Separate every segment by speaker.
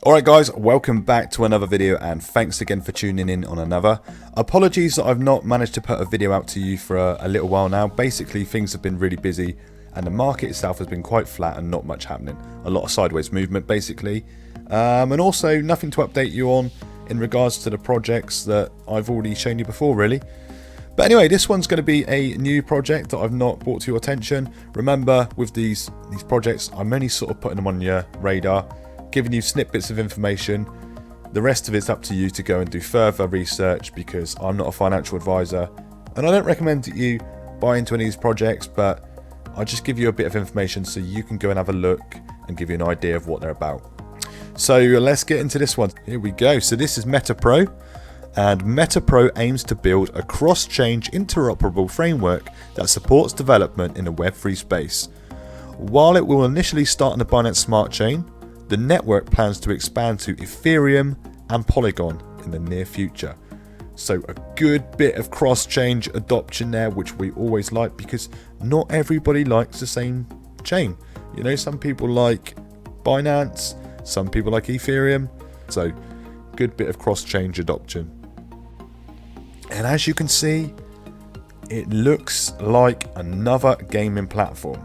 Speaker 1: Alright guys, welcome back to another video and thanks again for tuning in on another. Apologies that I've not managed to put a video out to you for a little while now. Basically things have been really busy and the market itself has been quite flat and not much happening. A lot of sideways movement basically. And also nothing to update you on in regards to the projects that I've already shown you before really. But anyway, this one's going to be a new project that I've not brought to your attention. Remember, with these projects, I'm only sort of putting them on your radar, giving you snippets of information. The rest of it's up to you to go and do further research because I'm not a financial advisor and I don't recommend that you buy into any of these projects, but I'll just give you a bit of information so you can go and have a look and give you an idea of what they're about. So let's get into this one. Here we go. So this is METAPRO, and METAPRO aims to build a cross-chain interoperable framework that supports development in the Web3 space. While it will initially start on the Binance Smart Chain, the network plans to expand to Ethereum and Polygon in the near future. So a good bit of cross-chain adoption there, which we always like because not everybody likes the same chain. You know, some people like Binance, some people like Ethereum. So good bit of cross-chain adoption. And as you can see, it looks like another gaming platform.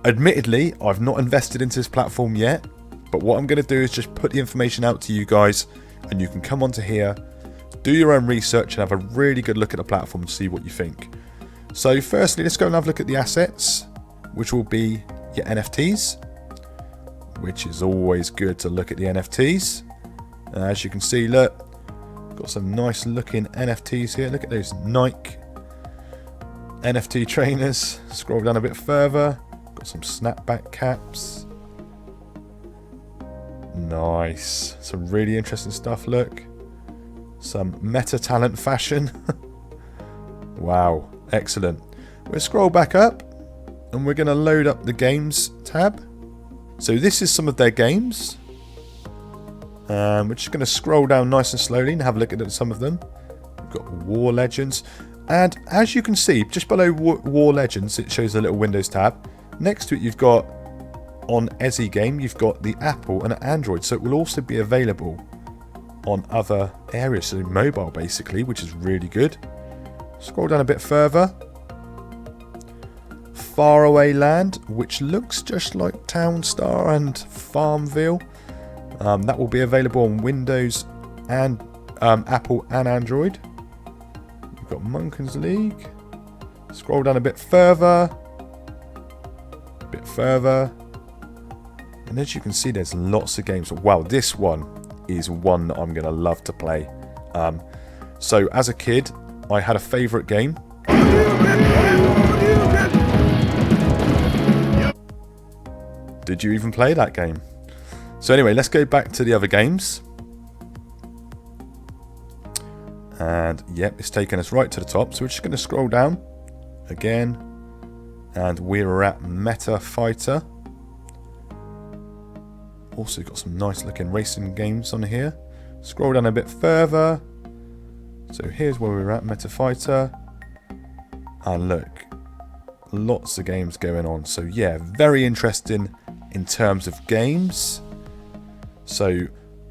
Speaker 1: Admittedly, I've not invested into this platform yet, but what I'm going to do is just put the information out to you guys and you can come onto here, do your own research and have a really good look at the platform and see what you think. So firstly, let's go and have a look at the assets, which will be your NFTs, which is always good to look at the NFTs. And as you can see, look, got some nice looking NFTs here. Look at those Nike NFT trainers. Scroll down a bit further, got some snapback caps. Nice, some really interesting stuff. Look, some meta talent fashion. Wow, excellent. We'll scroll back up and we're going to load up the games tab. So this is some of their games. We're just going to scroll down nice and slowly and have a look at some of them. We've got War Legends, and as you can see just below War Legends it shows a little Windows tab. Next to it you've got, on Ezi Game, you've got the Apple and Android, so it will also be available on other areas, so mobile basically, which is really good. Scroll down a bit further. Faraway Land, which looks just like Townstar and Farmville. That will be available on Windows and Apple and Android. We've got Monkins League. Scroll down a bit further. And as you can see, there's lots of games. Wow, this one is one that I'm going to love to play. So as a kid, I had a favourite game. Did you even play that game? So anyway, let's go back to the other games. And yep, it's taken us right to the top. So we're just going to scroll down again. And we're at Meta Fighter. Also got some nice looking racing games on here. Scroll down a bit further. So here's where we're at, Meta Fighter. And look, lots of games going on. So yeah, very interesting in terms of games. So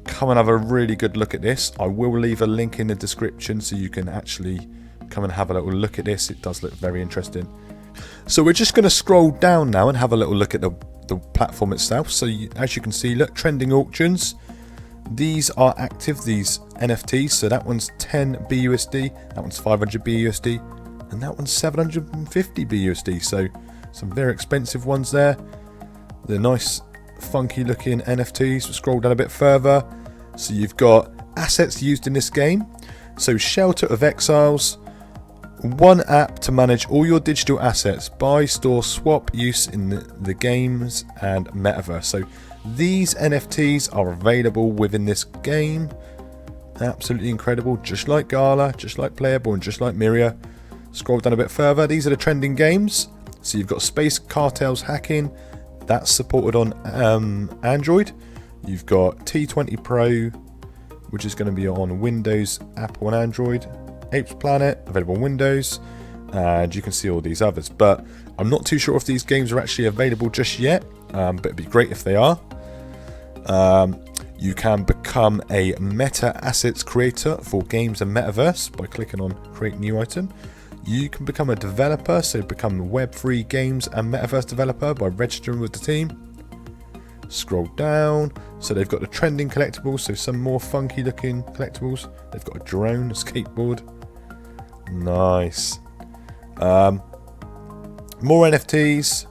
Speaker 1: come and have a really good look at this. I will leave a link in the description so you can actually come and have a little look at this. It does look very interesting. So we're just going to scroll down now and have a little look at the platform itself. So as you can see, look, trending auctions. These are active, these NFTs. So that one's 10 BUSD, that one's 500 BUSD, and that one's 750 BUSD. So some very expensive ones there. The nice funky looking NFTs. We'll scroll down a bit further. So you've got assets used in this game. So Shelter of Exiles. One app to manage all your digital assets, buy, store, swap, use in the games and metaverse. So these NFTs are available within this game. Absolutely incredible, just like Gala, just like Playable, and just like Miria. Scroll down a bit further. These are the trending games. So you've got Space Cartels Hacking, that's supported on Android. You've got T20 Pro, which is going to be on Windows, Apple and Android. Apes Planet, available on Windows, and you can see all these others, but I'm not too sure if these games are actually available just yet, but it'd be great if they are. You can become a meta assets creator for games and metaverse by clicking on create new item. You can become a developer, so become a Web3 games and metaverse developer by registering with the team. Scroll down, so they've got the trending collectibles, so some more funky looking collectibles. They've got a drone, a skateboard. Nice. More NFTs.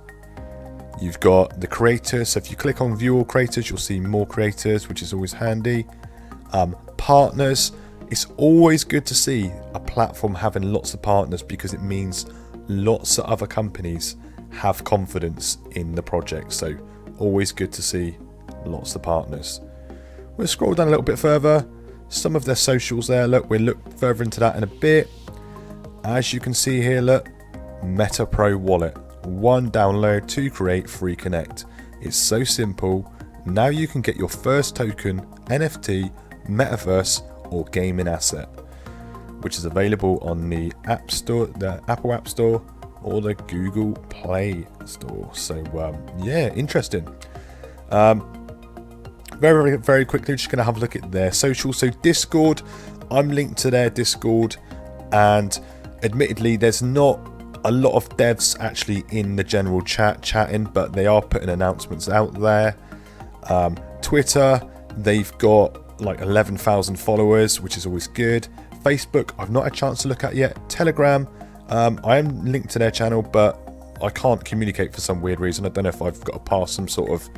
Speaker 1: You've got the creators, so if you click on view all creators, you'll see more creators, which is always handy. Partners. It's always good to see a platform having lots of partners because it means lots of other companies have confidence in the project. So always good to see lots of partners. We'll scroll down a little bit further. Some of their socials there. Look, we'll look further into that in a bit. As you can see here, look, METAPRO wallet. 1 download, 2 create, 3 connect. It's so simple. Now you can get your first token, NFT, metaverse, or gaming asset, which is available on the App Store, the Apple App Store, or the Google Play Store. So yeah, interesting. Very, very quickly, just going to have a look at their social. So Discord, I'm linked to their Discord, and admittedly, there's not a lot of devs actually in the general chatting, but they are putting announcements out there. Twitter, they've got like 11,000 followers, which is always good. Facebook, I've not had a chance to look at yet. Telegram, I am linked to their channel, but I can't communicate for some weird reason. I don't know if I've got to pass some sort of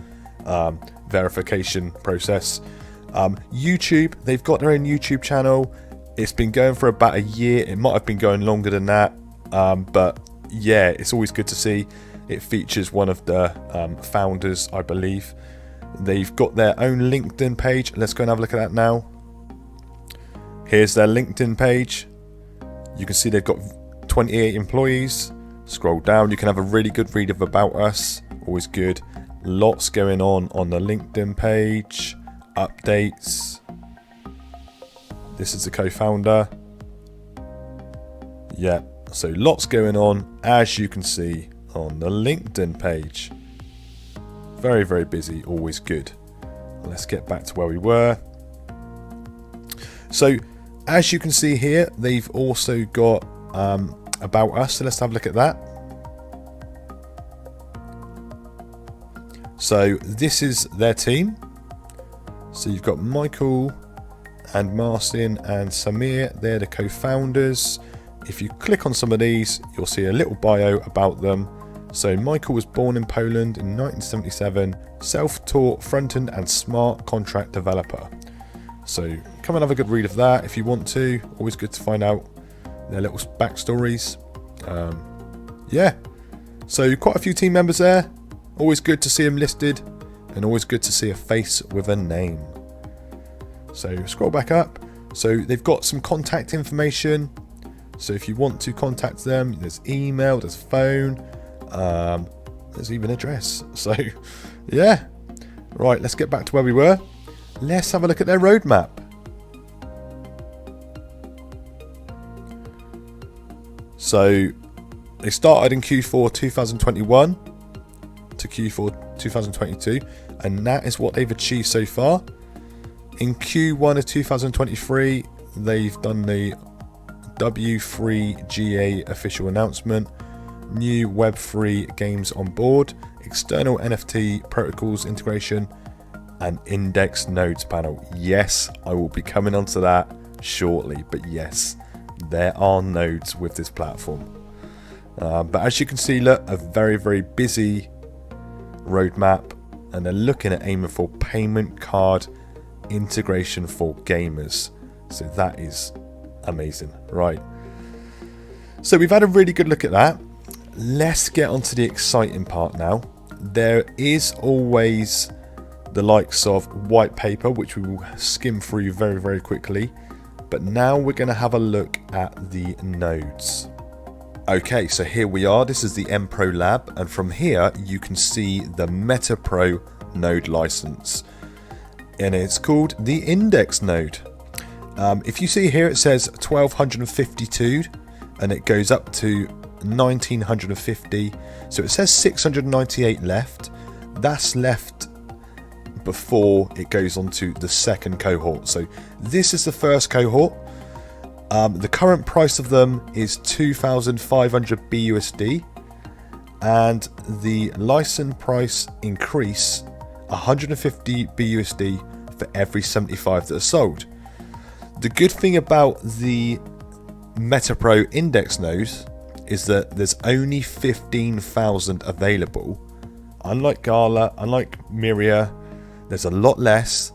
Speaker 1: verification process. YouTube, they've got their own YouTube channel. It's been going for about a year. It might have been going longer than that, but yeah, it's always good to see. It features one of the founders, I believe. They've got their own LinkedIn page. Let's go and have a look at that now. Here's their LinkedIn page. You can see they've got 28 employees. Scroll down, you can have a really good read of about us. Always good. Lots going on the LinkedIn page. Updates. This is the co-founder. Yeah, so lots going on, as you can see on the LinkedIn page. Very, very busy, always good. Let's get back to where we were. So, as you can see here, they've also got about us. So let's have a look at that. So this is their team. So you've got Michael and Marcin and Samir. They're the co-founders. If you click on some of these, you'll see a little bio about them. So Michael was born in Poland in 1977, self-taught front-end and smart contract developer. So come and have a good read of that if you want to. Always good to find out their little backstories. Yeah, so quite a few team members there. Always good to see them listed, and always good to see a face with a name. So scroll back up. So they've got some contact information. So if you want to contact them, there's email, there's phone. There's even address. So yeah, right, let's get back to where we were. Let's have a look at their roadmap. So they started in Q4 2021 to Q4 2022, and that is what they've achieved so far. In Q1 of 2023, they've done the W3GA official announcement, new Web3 games on board, external NFT protocols integration, and index nodes panel. Yes, I will be coming onto that shortly, but yes, there are nodes with this platform. But as you can see, look, a very, very busy roadmap, and they're looking at aiming for payment card integration for gamers. So that is amazing, right? So we've had a really good look at that. Let's get on to the exciting part now. There is always the likes of white paper, which we will skim through very, very quickly. But now we're going to have a look at the nodes. Okay, so here we are. This is the METAPRO lab, and from here you can see the METAPRO node license, and it's called the index node. If you see here, it says 1252 and it goes up to 1950, so it says 698 left. That's left before it goes on to the second cohort. So this is the first cohort. The current price of them is 2,500 BUSD, and the license price increase 150 BUSD for every 75 that are sold. The good thing about the METAPRO index nodes is that there's only 15,000 available. Unlike Gala, unlike Miria, there's a lot less,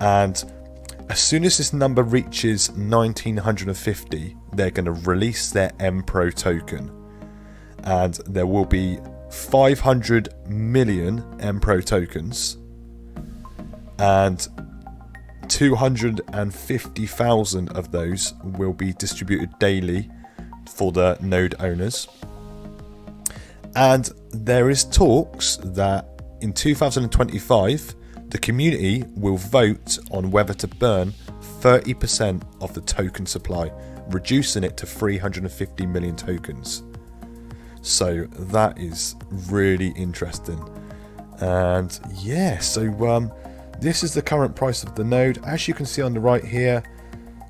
Speaker 1: and as soon as this number reaches 1950, they're going to release their METAPRO token, and there will be 500 million METAPRO tokens, and 250,000 of those will be distributed daily for the node owners. And there is talks that in 2025 the community will vote on whether to burn 30% of the token supply, reducing it to 350 million tokens. So that is really interesting. And yeah, so this is the current price of the node. As you can see on the right here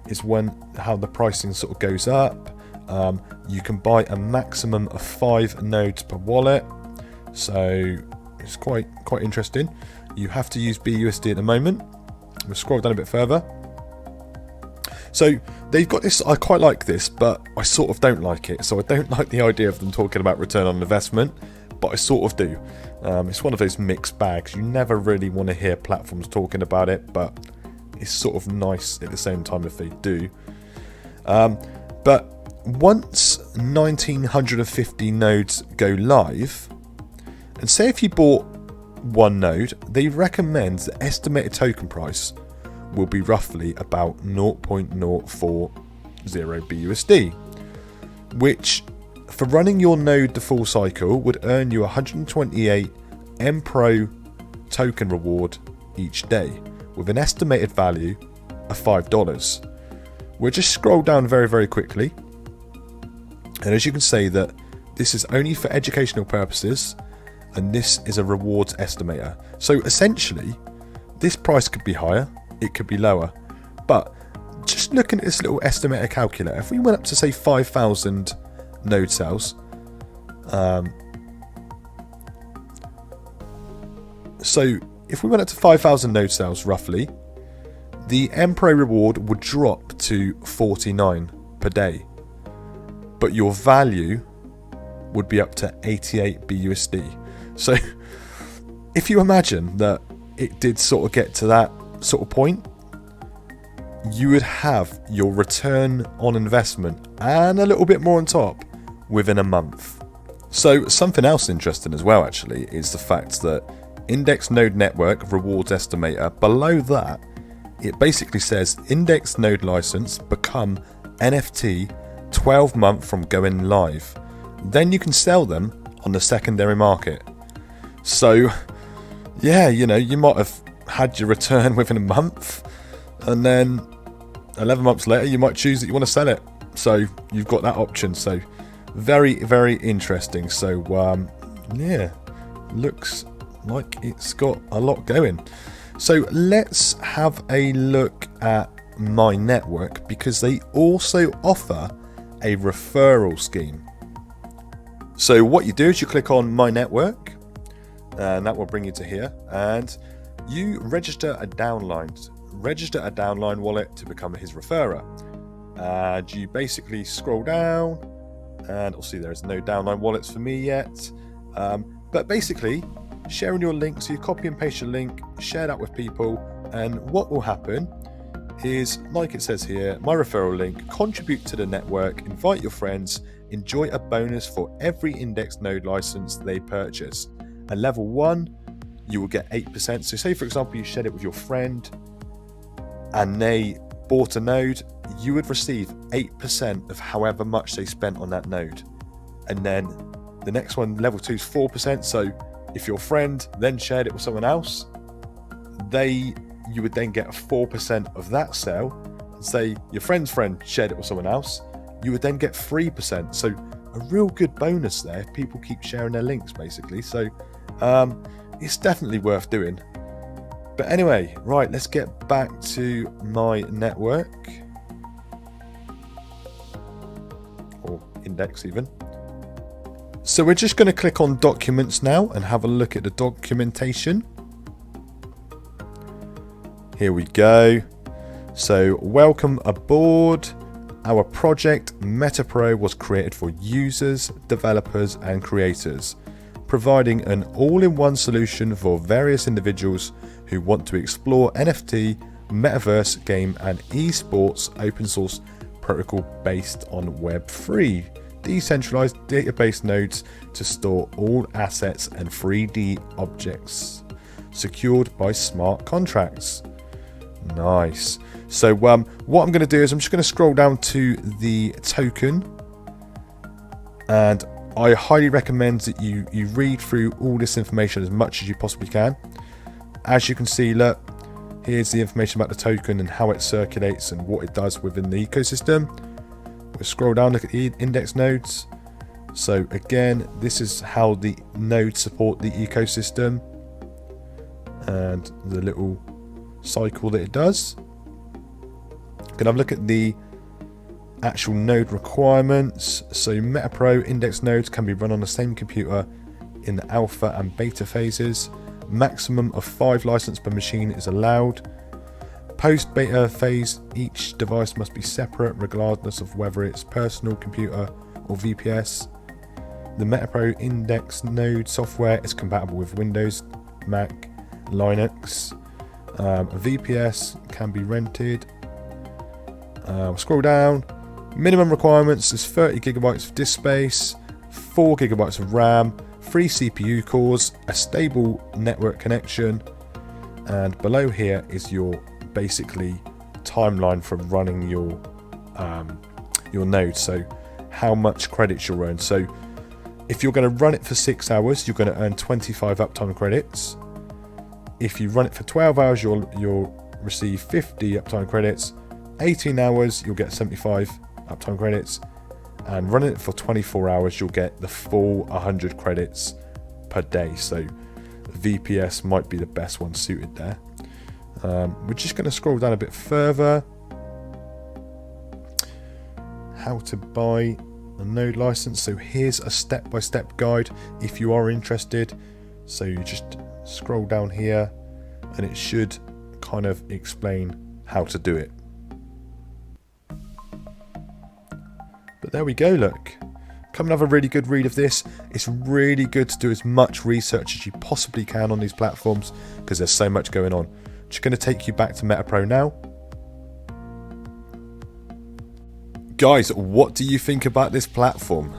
Speaker 1: is how the pricing sort of goes up. You can buy a maximum of 5 nodes per wallet, so it's quite interesting. You have to use BUSD at the moment. We'll scroll down a bit further. So they've got this, I quite like this, but I sort of don't like it. So I don't like the idea of them talking about return on investment, but I sort of do. It's one of those mixed bags. You never really want to hear platforms talking about it, but it's sort of nice at the same time if they do. But once 1950 nodes go live, and say if you bought one node, they recommend the estimated token price will be roughly about 0.040 BUSD, which for running your node the full cycle would earn you 128 METAPRO token reward each day, with an estimated value of $5. We'll just scroll down very quickly, and as you can see that this is only for educational purposes, and this is a rewards estimator. So essentially this price could be higher, it could be lower, but just looking at this little estimator calculator, if we went up to say 5,000 node cells, so if we went up to 5,000 node cells roughly, the METAPRO reward would drop to 49 per day, but your value would be up to 88 BUSD. So if you imagine that it did sort of get to that sort of point, you would have your return on investment and a little bit more on top within a month. So something else interesting as well actually is the fact that Index Node Network rewards estimator, below that it basically says Index Node license become NFT 12 months from going live. Then you can sell them on the secondary market. So yeah, you know, you might have had your return within a month, and then 11 months later you might choose that you want to sell it. So you've got that option. So very interesting. So yeah, looks like it's got a lot going. So let's have a look at My Network, because they also offer a referral scheme. So what you do is you click on My Network, and that will bring you to here, and you register a downline wallet to become his referrer. And you basically scroll down, and obviously there is no downline wallets for me yet, but basically sharing your link, so you copy and paste your link, share that with people, and what will happen is, like it says here, my referral link, contribute to the network, invite your friends, enjoy a bonus for every index node license they purchase. At level 1 you will get 8%. So say for example you shared it with your friend and they bought a node, you would receive 8% of however much they spent on that node. And then the next one, level 2, is 4%. So if your friend then shared it with someone else, you would then get 4% of that sale. And say your friend's friend shared it with someone else, you would then get 3%. So a real good bonus there if people keep sharing their links basically. So it's definitely worth doing. But anyway, right, let's get back to my network. Or index even. So we're just going to click on documents now and have a look at the documentation. Here we go. So welcome aboard. Our project METAPRO was created for users, developers and creators, providing an all-in-one solution for various individuals who want to explore NFT, metaverse game and esports open source protocol based on Web3, decentralized database nodes to store all assets and 3D objects, secured by smart contracts. Nice. So what I'm going to do is I'm just going to scroll down to the token, and I highly recommend that you read through all this information as much as you possibly can. As you can see, look, here's the information about the token and how it circulates and what it does within the ecosystem. We'll scroll down, look at the index nodes. So again, this is how the nodes support the ecosystem and the little cycle that it does. Can have a look at the actual node requirements. So METAPRO index nodes can be run on the same computer in the alpha and beta phases. Maximum of 5 licenses per machine is allowed. Post beta phase, each device must be separate regardless of whether it's personal computer or VPS. The METAPRO index node software is compatible with Windows, Mac, Linux. VPS can be rented. Scroll down. Minimum requirements is 30 gigabytes of disk space, 4 gigabytes of RAM, 3 CPU cores, a stable network connection, and below here is your basically timeline for running your node. So how much credits you'll earn. So if you're going to run it for 6 hours, you're going to earn 25 uptime credits. If you run it for 12 hours, you'll receive 50 uptime credits. 18 hours, you'll get 75 uptime credits. And running it for 24 hours, you'll get the full 100 credits per day. So VPS might be the best one suited there. We're just going to scroll down a bit further. How to buy a node license. So here's a step-by-step guide if you are interested. So you just scroll down here and it should kind of explain how to do it. But there we go, look. Come and have a really good read of this. It's really good to do as much research as you possibly can on these platforms because there's so much going on. Just going to take you back to METAPRO now. Guys, what do you think about this platform?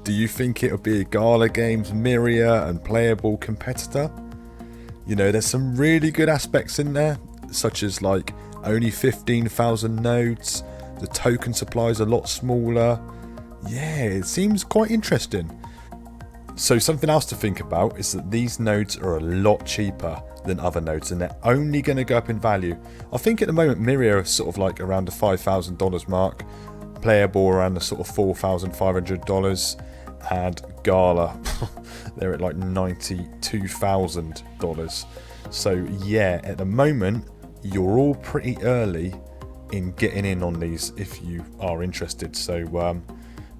Speaker 1: Do you think it'll be a Gala Games, Myria and playable competitor? You know, there's some really good aspects in there, such as like only 15,000 nodes, the token supply is a lot smaller. Yeah, it seems quite interesting. So something else to think about is that these nodes are a lot cheaper than other nodes and they're only going to go up in value. I think at the moment Myria is sort of like around the $5,000 mark, playable around the sort of $4,500, and Gala they're at like $92,000. So yeah, at the moment you're all pretty early in getting in on these if you are interested. So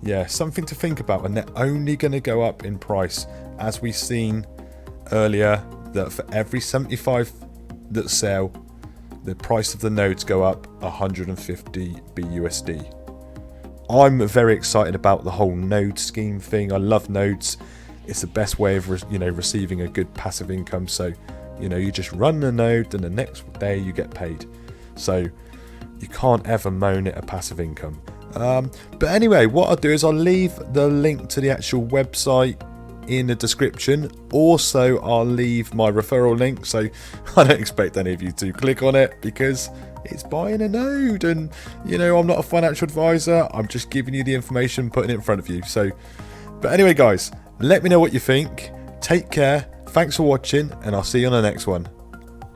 Speaker 1: yeah, something to think about, and they're only going to go up in price, as we've seen earlier, that for every 75 that sell, the price of the nodes go up 150 BUSD. I'm very excited about the whole node scheme thing. I love nodes. It's the best way of receiving a good passive income. So you just run the node and the next day you get paid. So you can't ever moan at a passive income. But anyway, what I'll do is I'll leave the link to the actual website in the description. Also, I'll leave my referral link, so I don't expect any of you to click on it because it's buying a node, and I'm not a financial advisor. I'm just giving you the information, putting it in front of you. So, but anyway guys, let me know what you think. Take care, thanks for watching, and I'll see you on the next one.